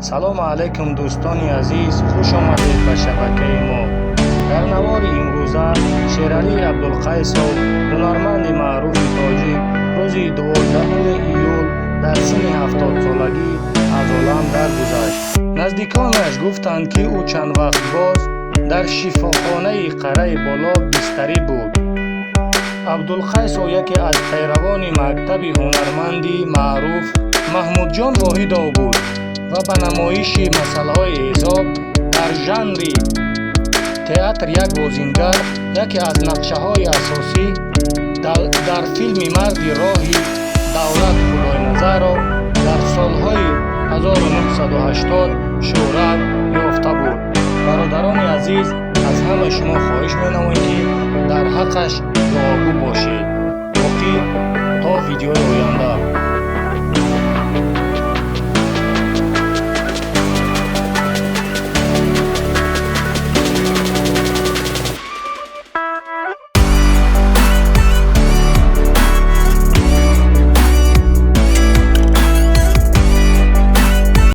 салому алайкум дӯстони азиз, хуш омадед ба шабакаи мо. дар навори имрӯза Шералӣ Абдулқайсов, ҳунарманди маъруфи тоҷик, рӯзи 12 июл дар синни 70 солагӣ аз олам даргузашт. наздиконаш гуфтанд ки ӯ чанд вақт боз дар шифохонаи Қараи Боло бистарӣ буд. Абдулқайсов яке аз пайравони мактаби ҳунарманди маъруф Маҳмудҷон Воҳидов буд ва ба намоиши масъалаҳои ҳисоб дар жанри театр як бозингар яке аз нақшаҳои асосӣ дар филми Марди роҳи Давлат Худойназаров дар солҳои 1980 шӯҳрат ёфта буд. бародарони азиз, аз ҳама шумо хоҳиш менамоем ки дар ҳаққаш дуогӯ бошед. боқӣ то видеои оянда.